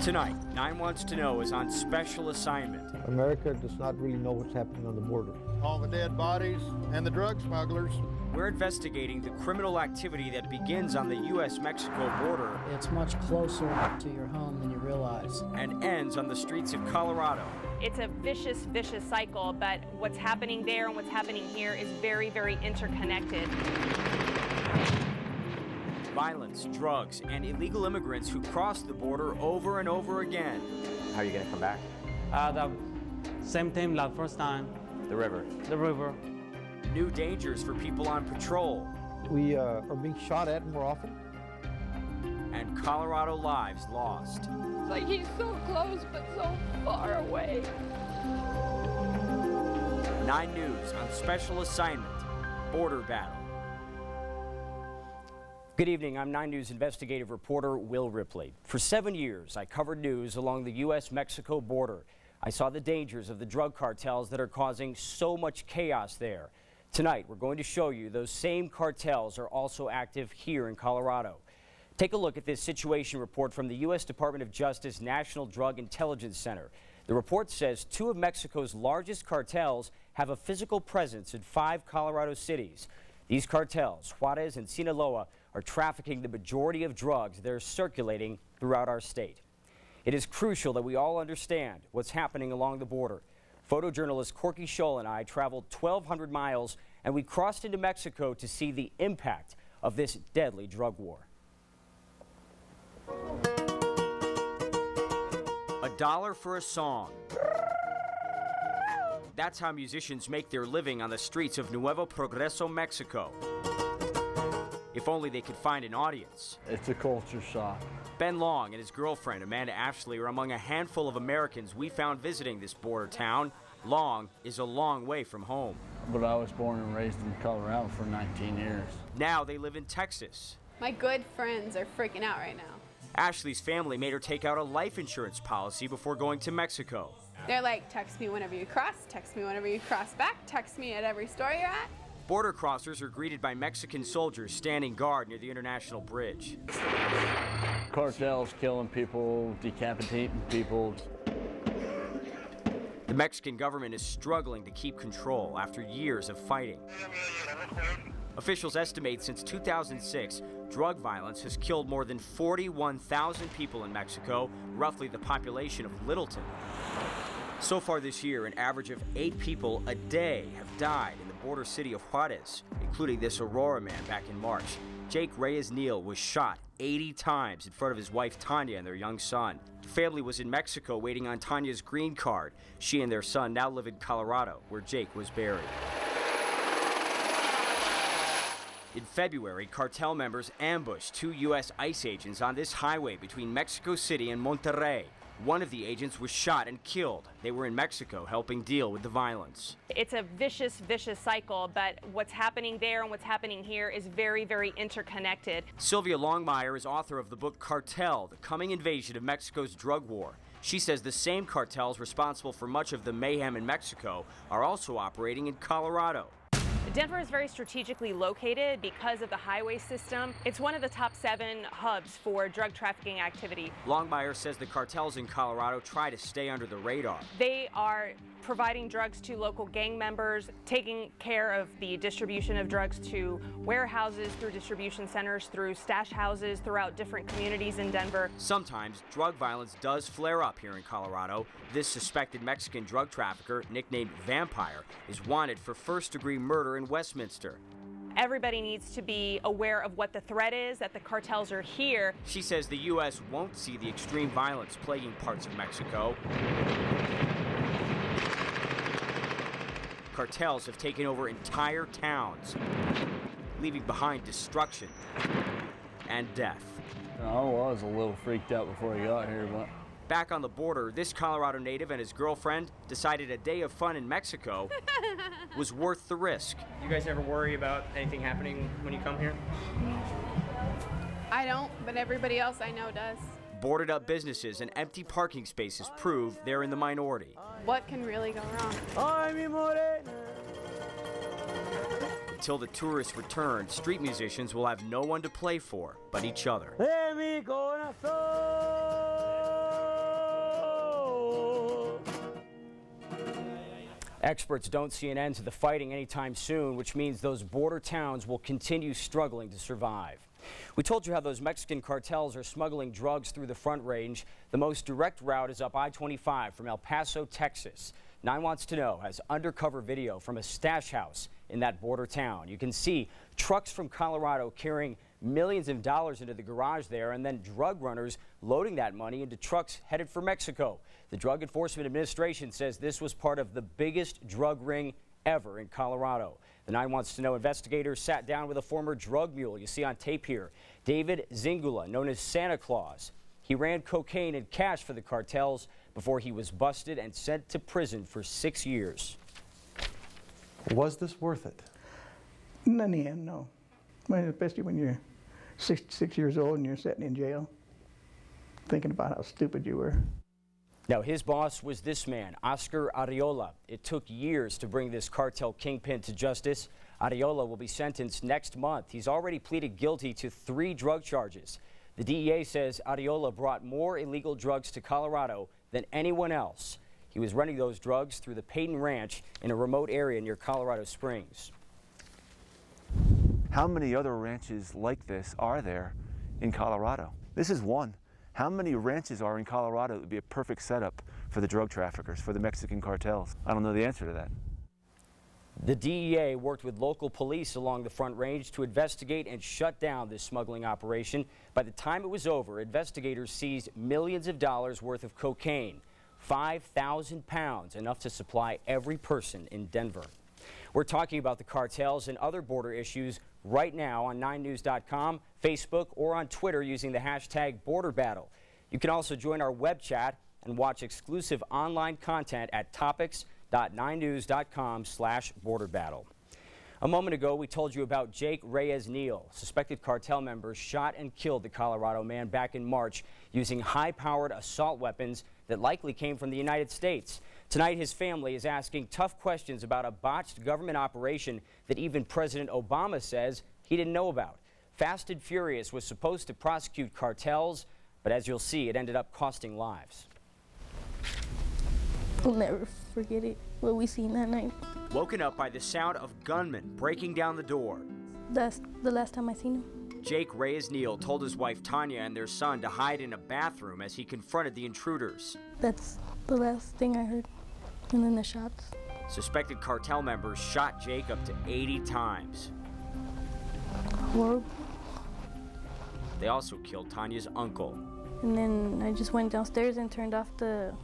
Tonight, 9 Wants to Know is on special assignment. America does not really know what's happening on the border. All the dead bodies and the drug smugglers. We're investigating the criminal activity that begins on the U.S.-Mexico border. It's much closer to your home than you realize. And ends on the streets of Colorado. It's a vicious, vicious cycle, but what's happening there and what's happening here is very, very interconnected. Violence, drugs, and illegal immigrants who cross the border over and over again. How are you going to come back? The same thing like first time. The river. The river. New dangers for people on patrol. We are being shot at more often. And Colorado lives lost. It's like he's so close but so far away. 9 News on special assignment, Border Battle. Good evening, I'm 9 News investigative reporter Will Ripley. For 7 years, I covered news along the U.S.-Mexico border. I saw the dangers of the drug cartels that are causing so much chaos there. Tonight, we're going to show you those same cartels are also active here in Colorado. Take a look at this situation report from the U.S. Department of Justice National Drug Intelligence Center. The report says 2 of Mexico's largest cartels have a physical presence in 5 Colorado cities. These cartels, Juarez and Sinaloa, are trafficking the majority of drugs that are circulating throughout our state. It is crucial that we all understand what's happening along the border. Photojournalist Corky Scholl and I traveled 1,200 miles and we crossed into Mexico to see the impact of this deadly drug war. $1 for a song. That's how musicians make their living on the streets of Nuevo Progreso, Mexico. If only they could find an audience. It's a culture shock. Ben Long and his girlfriend, Amanda Ashley, are among a handful of Americans we found visiting this border town. Long is a long way from home. But I was born and raised in Colorado for 19 years. Now they live in Texas. My good friends are freaking out right now. Ashley's family made her take out a life insurance policy before going to Mexico. They're like, text me whenever you cross, text me whenever you cross back, text me at every store you're at. Border crossers are greeted by Mexican soldiers standing guard near the International Bridge. Cartels killing people, decapitating people. The Mexican government is struggling to keep control after years of fighting. Officials estimate since 2006, drug violence has killed more than 41,000 people in Mexico, roughly the population of Littleton. So far this year, an average of 8 people a day have died in the border city of Juarez, including this Aurora man back in March. Jake Reyes-Neal was shot 80 times in front of his wife Tanya and their young son. The family was in Mexico waiting on Tanya's green card. She and their son now live in Colorado, where Jake was buried. In February, cartel members ambushed 2 U.S. ICE agents on this highway between Mexico City and Monterrey. One of the agents was shot and killed. They were in Mexico helping deal with the violence. It's a vicious, vicious cycle, but what's happening there and what's happening here is very, very interconnected. Sylvia Longmire is author of the book Cartel, The Coming Invasion of Mexico's Drug War. She says the same cartels responsible for much of the mayhem in Mexico are also operating in Colorado. Denver is very strategically located because of the highway system. It's one of the top 7 hubs for drug trafficking activity. Longmire says the cartels in Colorado try to stay under the radar. They are providing drugs to local gang members, taking care of the distribution of drugs to warehouses, through distribution centers, through stash houses throughout different communities in Denver. Sometimes drug violence does flare up here in Colorado. This suspected Mexican drug trafficker, nicknamed Vampire, is wanted for first-degree murder in Westminster. Everybody needs to be aware of what the threat is, that the cartels are here. She says the U.S. won't see the extreme violence plaguing parts of Mexico. Cartels have taken over entire towns, leaving behind destruction and death. I was a little freaked out before I got here, but... Back on the border, this Colorado native and his girlfriend decided a day of fun in Mexico was worth the risk. You guys ever worry about anything happening when you come here? I don't, but everybody else I know does. Boarded up businesses and empty parking spaces prove they're in the minority. What can really go wrong? Until the tourists return, street musicians will have no one to play for but each other. Experts don't see an end to the fighting anytime soon, which means those border towns will continue struggling to survive. We told you how those Mexican cartels are smuggling drugs through the Front Range. The most direct route is up I-25 from El Paso, Texas. 9 Wants to Know has undercover video from a stash house in that border town. You can see trucks from Colorado carrying millions of dollars into the garage there, and then drug runners loading that money into trucks headed for Mexico. The Drug Enforcement Administration says this was part of the biggest drug ring ever in Colorado. The 9 Wants to Know investigators sat down with a former drug mule you see on tape here, David Zingula, known as Santa Claus. He ran cocaine and cash for the cartels before he was busted and sent to prison for 6 years. Was this worth it? In the end, no. Well, especially when you're 6 years old and you're sitting in jail, thinking about how stupid you were. Now, his boss was this man, Oscar Arreola. It took years to bring this cartel kingpin to justice. Arreola will be sentenced next month. He's already pleaded guilty to 3 drug charges. The DEA says Arreola brought more illegal drugs to Colorado than anyone else. He was running those drugs through the Peyton Ranch in a remote area near Colorado Springs. How many other ranches like this are there in Colorado? This is one. How many ranches are in Colorado that would be a perfect setup for the drug traffickers, for the Mexican cartels? I don't know the answer to that. The DEA worked with local police along the Front Range to investigate and shut down this smuggling operation. By the time it was over, investigators seized millions of dollars worth of cocaine, 5,000 pounds, enough to supply every person in Denver. We're talking about the cartels and other border issues right now on 9news.com, Facebook, or on Twitter using the hashtag #BorderBattle. You can also join our web chat and watch exclusive online content at topics.9news.com/borderbattle. A moment ago, we told you about Jake Reyes-Neal. Suspected cartel members shot and killed the Colorado man back in March using high-powered assault weapons that likely came from the United States. Tonight, his family is asking tough questions about a botched government operation that even President Obama says he didn't know about. Fast and Furious was supposed to prosecute cartels, but as you'll see, it ended up costing lives. I'll never forget it, what we seen that night. Woken up by the sound of gunmen breaking down the door. That's the last time I seen him. Jake Reyes-Neal told his wife Tanya and their son to hide in a bathroom as he confronted the intruders. That's the last thing I heard, and then the shots. Suspected cartel members shot Jake up to 80 times. Horrible. They also killed Tanya's uncle. And then I just went downstairs and turned off the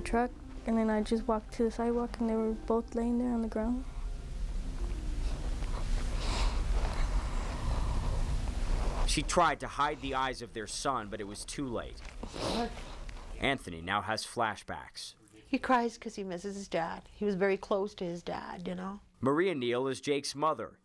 truck, and then I just walked to the sidewalk, and they were both laying there on the ground. She tried to hide the eyes of their son, but it was too late. Anthony now has flashbacks. He cries because he misses his dad. He was very close to his dad, you know. Maria Neal is Jake's mother.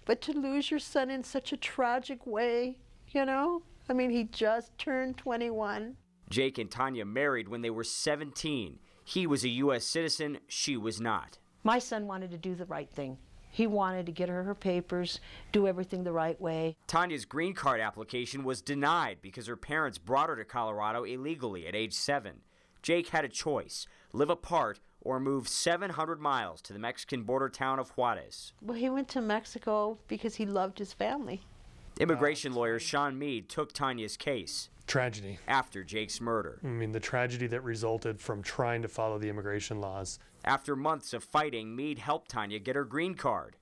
But to lose your son in such a tragic way, you know? I mean, he just turned 21. Jake and Tanya married when they were 17. He was a U.S. citizen, she was not. My son wanted to do the right thing. He wanted to get her papers, do everything the right way. Tanya's green card application was denied because her parents brought her to Colorado illegally at age 7. Jake had a choice, live apart or move 700 miles to the Mexican border town of Juarez. Well, he went to Mexico because he loved his family. Immigration lawyer Sean Mead took Tanya's case. Tragedy. After Jake's murder. I mean, the tragedy that resulted from trying to follow the immigration laws. After months of fighting, Mead helped Tanya get her green card.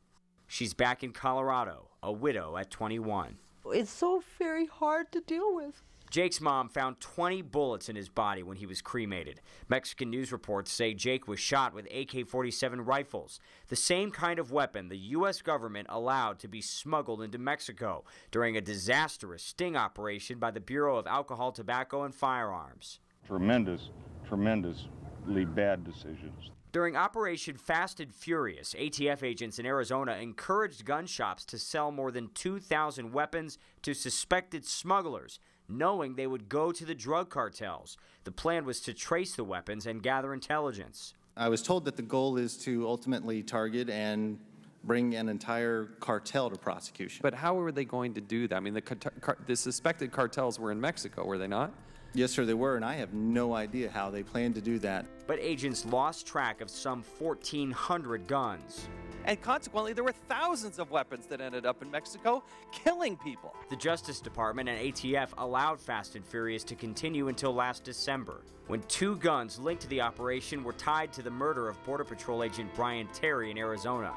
She's back in Colorado, a widow at 21. It's so very hard to deal with. Jake's mom found 20 bullets in his body when he was cremated. Mexican news reports say Jake was shot with AK-47 rifles, the same kind of weapon the U.S. government allowed to be smuggled into Mexico during a disastrous sting operation by the Bureau of Alcohol, Tobacco, and Firearms. Tremendously bad decisions. During Operation Fast and Furious, ATF agents in Arizona encouraged gun shops to sell more than 2,000 weapons to suspected smugglers, knowing they would go to the drug cartels. The plan was to trace the weapons and gather intelligence. I was told that the goal is to ultimately target and bring an entire cartel to prosecution. But how were they going to do that? I mean, the suspected cartels were in Mexico, were they not? Yes, sir, they were, and I have no idea how they plan to do that. But agents lost track of some 1,400 guns. And consequently, there were thousands of weapons that ended up in Mexico, killing people. The Justice Department and ATF allowed Fast and Furious to continue until last December, when 2 guns linked to the operation were tied to the murder of Border Patrol agent Brian Terry in Arizona.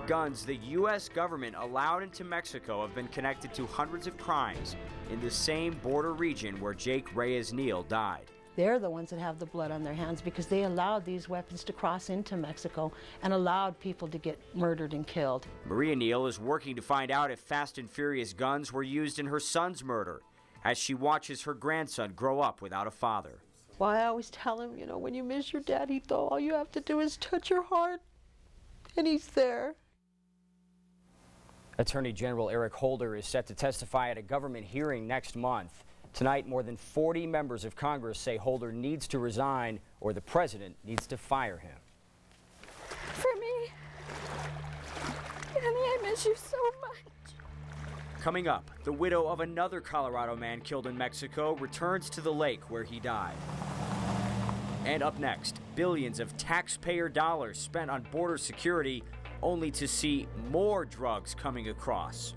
Guns the U.S. government allowed into Mexico have been connected to hundreds of crimes in the same border region where Jake Reyes-Neal died. They're the ones that have the blood on their hands because they allowed these weapons to cross into Mexico and allowed people to get murdered and killed. Maria Neal is working to find out if Fast and Furious guns were used in her son's murder, as she watches her grandson grow up without a father. Well, I always tell him, you know, when you miss your daddy, though, all you have to do is touch your heart, and he's there. Attorney General Eric Holder is set to testify at a government hearing next month. Tonight, more than 40 members of Congress say Holder needs to resign or the president needs to fire him. For me, Annie, I miss you so much. Coming up, the widow of another Colorado man killed in Mexico returns to the lake where he died. And up next, billions of taxpayer dollars spent on border security only to see more drugs coming across.